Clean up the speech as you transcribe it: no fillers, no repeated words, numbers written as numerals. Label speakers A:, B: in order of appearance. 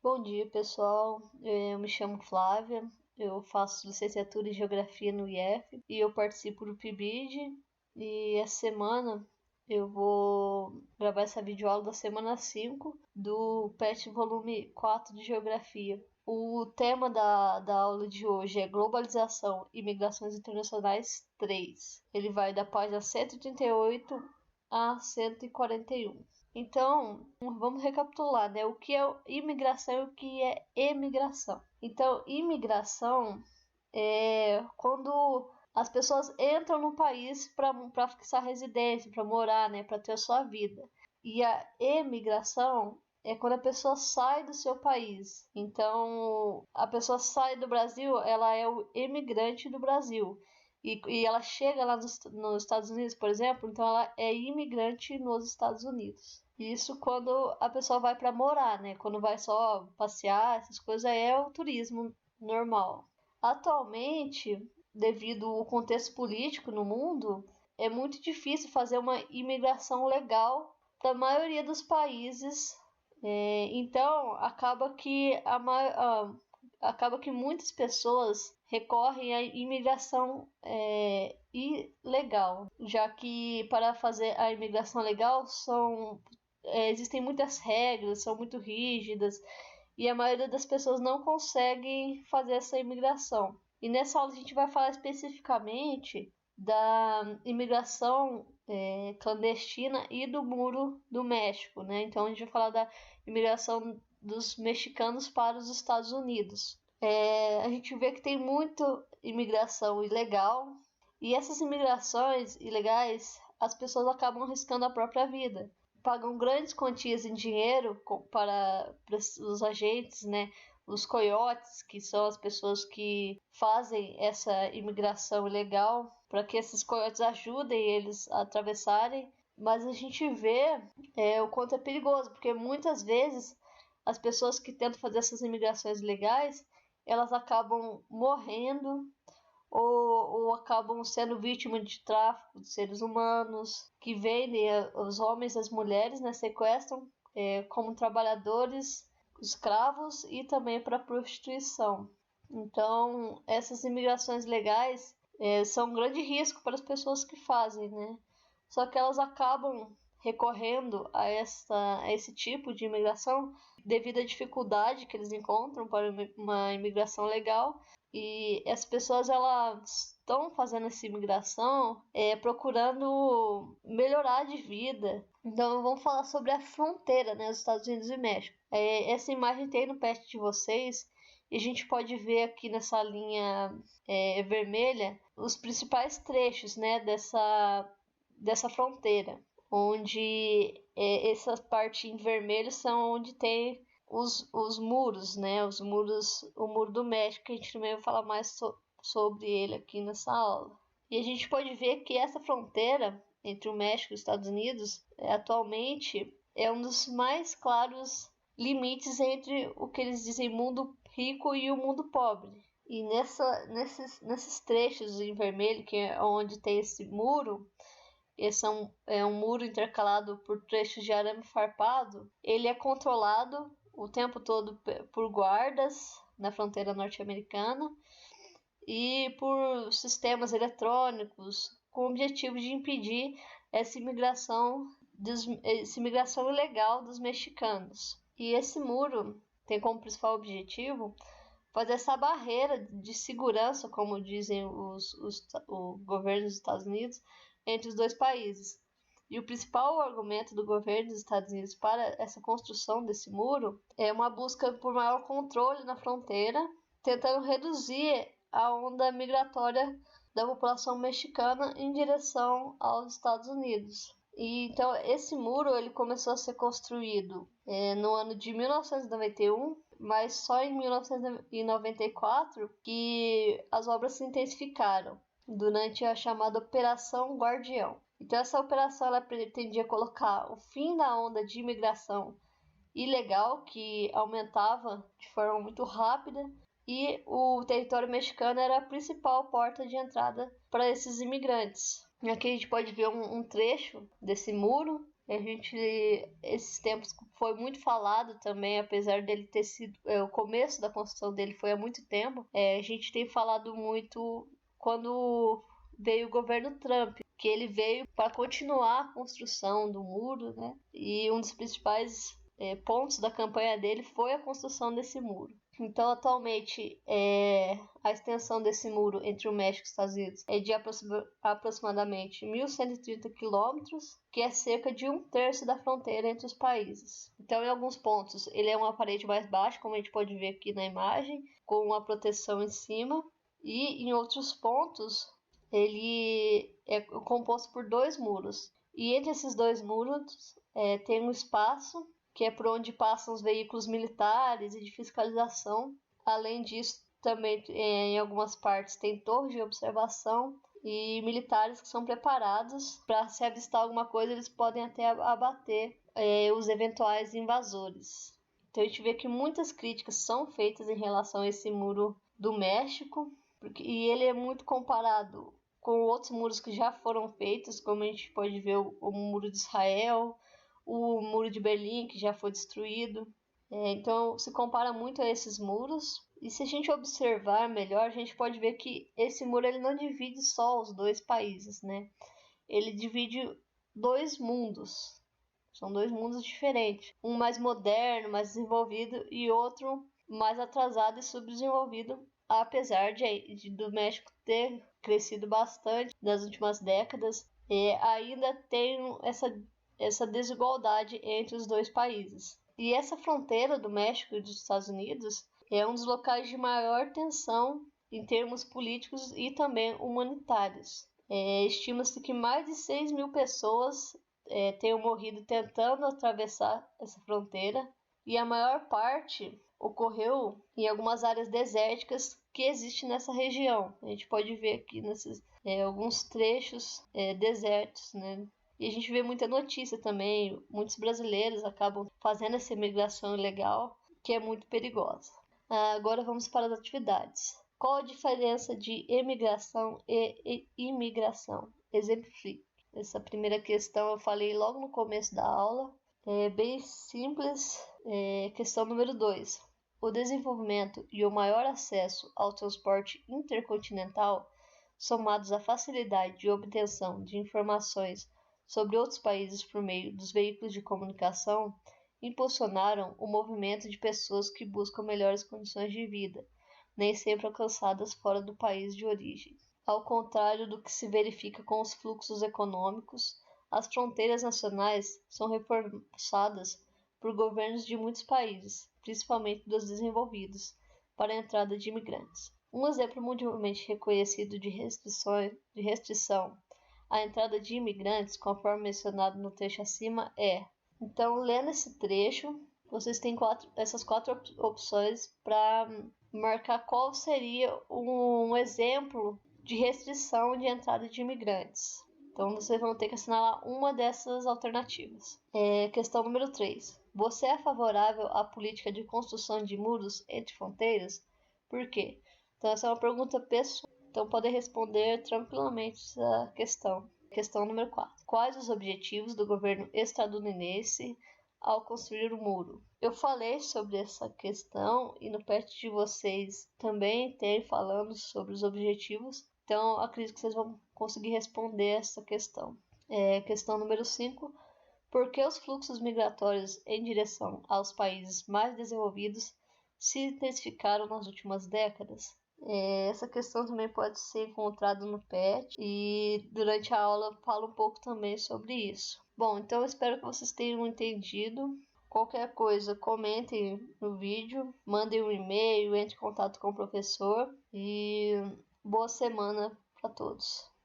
A: Bom dia, pessoal. Eu me chamo Flávia, eu faço licenciatura em Geografia no IF e eu participo do PIBID. E essa semana eu vou gravar essa videoaula da semana 5 do PET Volume 4 de Geografia. O tema da aula de hoje é Globalização e Migrações Internacionais 3. Ele vai da página 138 a 141. Então, vamos recapitular, né? O que é imigração e o que é emigração. Então, imigração é quando as pessoas entram no país para fixar residência, para morar, né? Para ter a sua vida. E a emigração é quando a pessoa sai do seu país. Então, a pessoa sai do Brasil, ela é o emigrante do Brasil. E ela chega lá nos Estados Unidos, por exemplo, então ela é imigrante nos Estados Unidos. Isso quando a pessoa vai para morar, né? Quando vai só passear, essas coisas, é o turismo normal. Atualmente, devido ao contexto político no mundo, é muito difícil fazer uma imigração legal para a maioria dos países. Então, acaba que muitas pessoas recorrem à imigração ilegal, já que para fazer a imigração legal existem muitas regras, são muito rígidas e a maioria das pessoas não conseguem fazer essa imigração. E nessa aula a gente vai falar especificamente da imigração clandestina e do Muro do México, né? Então a gente vai falar da imigração dos mexicanos para os Estados Unidos. A gente vê que tem muita imigração ilegal e essas imigrações ilegais as pessoas acabam arriscando a própria vida. Pagam grandes quantias em dinheiro para os agentes, né? Os coiotes, que são as pessoas que fazem essa imigração ilegal, para que esses coiotes ajudem eles a atravessarem. Mas a gente vê o quanto é perigoso, porque muitas vezes as pessoas que tentam fazer essas imigrações legais, elas acabam morrendo ou acabam sendo vítimas de tráfico de seres humanos, que vendem os homens e as mulheres, né, sequestram como trabalhadores, escravos e também para prostituição. Então, essas imigrações legais são um grande risco para as pessoas que fazem, né? Só que elas acabam recorrendo a esse tipo de imigração devido à dificuldade que eles encontram para uma imigração legal. E as pessoas elas estão fazendo essa imigração procurando melhorar de vida. Então vamos falar sobre a fronteira, né, dos Estados Unidos e México. Essa imagem tem no pet de vocês e a gente pode ver aqui nessa linha vermelha os principais trechos, né, dessa fronteira, onde essa parte em vermelho são onde tem os muros, né? O muro do México, que a gente também vai falar mais sobre ele aqui nessa aula. E a gente pode ver que essa fronteira entre o México e os Estados Unidos, atualmente, é um dos mais claros limites entre o que eles dizem mundo rico e o mundo pobre. E nesses trechos em vermelho, que é onde tem esse muro, esse é um muro intercalado por trechos de arame farpado, ele é controlado o tempo todo por guardas na fronteira norte-americana e por sistemas eletrônicos com o objetivo de impedir essa imigração ilegal dos mexicanos. E esse muro tem como principal objetivo fazer essa barreira de segurança, como dizem o governo dos Estados Unidos, entre os dois países. E o principal argumento do governo dos Estados Unidos para essa construção desse muro é uma busca por maior controle na fronteira, tentando reduzir a onda migratória da população mexicana em direção aos Estados Unidos. E então esse muro ele começou a ser construído no ano de 1991, mas só em 1994 que as obras se intensificaram durante a chamada Operação Guardião. Então essa operação ela pretendia colocar o fim da onda de imigração ilegal que aumentava de forma muito rápida, e o território mexicano era a principal porta de entrada para esses imigrantes. Aqui a gente pode ver um trecho desse muro Esses tempos foi muito falado também, apesar dele ter sido, o começo da construção dele foi há muito tempo. A gente tem falado muito quando veio o governo Trump, que ele veio para continuar a construção do muro, né? E um dos principais pontos da campanha dele foi a construção desse muro. Então, atualmente, a extensão desse muro entre o México e os Estados Unidos é de aproximadamente 1.130 quilômetros, que é cerca de 1/3 da fronteira entre os países. Então, em alguns pontos, ele é uma parede mais baixa, como a gente pode ver aqui na imagem, com uma proteção em cima, e em outros pontos, ele é composto por 2 muros. E entre esses 2 muros tem um espaço que é por onde passam os veículos militares e de fiscalização. Além disso, também em algumas partes tem torres de observação e militares que são preparados para, se avistar alguma coisa, eles podem até abater os eventuais invasores. Então a gente vê que muitas críticas são feitas em relação a esse muro do México, e ele é muito comparado com outros muros que já foram feitos, como a gente pode ver o muro de Israel, o muro de Berlim, que já foi destruído. Então se compara muito a esses muros. E se a gente observar melhor, a gente pode ver que esse muro ele não divide só os 2 países, né? Ele divide 2 mundos. São 2 mundos diferentes. Um mais moderno, mais desenvolvido, e outro mais atrasado e subdesenvolvido, apesar do México ter crescido bastante nas últimas décadas, ainda tem essa desigualdade entre os 2 países. E essa fronteira do México e dos Estados Unidos é um dos locais de maior tensão em termos políticos e também humanitários. Estima-se que mais de 6.000 pessoas tenham morrido tentando atravessar essa fronteira, e a maior parte ocorreu em algumas áreas desérticas que existem nessa região. A gente pode ver aqui nesses alguns trechos desertos, né? E a gente vê muita notícia também, muitos brasileiros acabam fazendo essa imigração ilegal, que é muito perigosa. Agora vamos para as atividades. Qual a diferença de emigração e imigração? Exemplifique. Essa primeira questão eu falei logo no começo da aula. É bem simples. Questão número 2. O desenvolvimento e o maior acesso ao transporte intercontinental, somados à facilidade de obtenção de informações sobre outros países por meio dos veículos de comunicação, impulsionaram o movimento de pessoas que buscam melhores condições de vida, nem sempre alcançadas fora do país de origem. Ao contrário do que se verifica com os fluxos econômicos, as fronteiras nacionais são reforçadas por governos de muitos países, principalmente dos desenvolvidos, para a entrada de imigrantes. Um exemplo mundialmente reconhecido de restrição à entrada de imigrantes, conforme mencionado no trecho acima, é. Então, lendo esse trecho, vocês têm essas 4 opções para marcar qual seria um exemplo de restrição de entrada de imigrantes. Então, vocês vão ter que assinalar uma dessas alternativas. Questão número 3. Você é favorável à política de construção de muros entre fronteiras? Por quê? Então, essa é uma pergunta pessoal. Então, podem responder tranquilamente essa questão. Questão número 4. Quais os objetivos do governo estadunidense ao construir o muro? Eu falei sobre essa questão e no PET de vocês também tem falando sobre os objetivos. Então, acredito que vocês vão conseguir responder essa questão. Questão número 5. Por que os fluxos migratórios em direção aos países mais desenvolvidos se intensificaram nas últimas décadas? Essa questão também pode ser encontrada no PET e durante a aula eu falo um pouco também sobre isso. Bom, então eu espero que vocês tenham entendido. Qualquer coisa, comentem no vídeo, mandem um e-mail, entre em contato com o professor e boa semana para todos.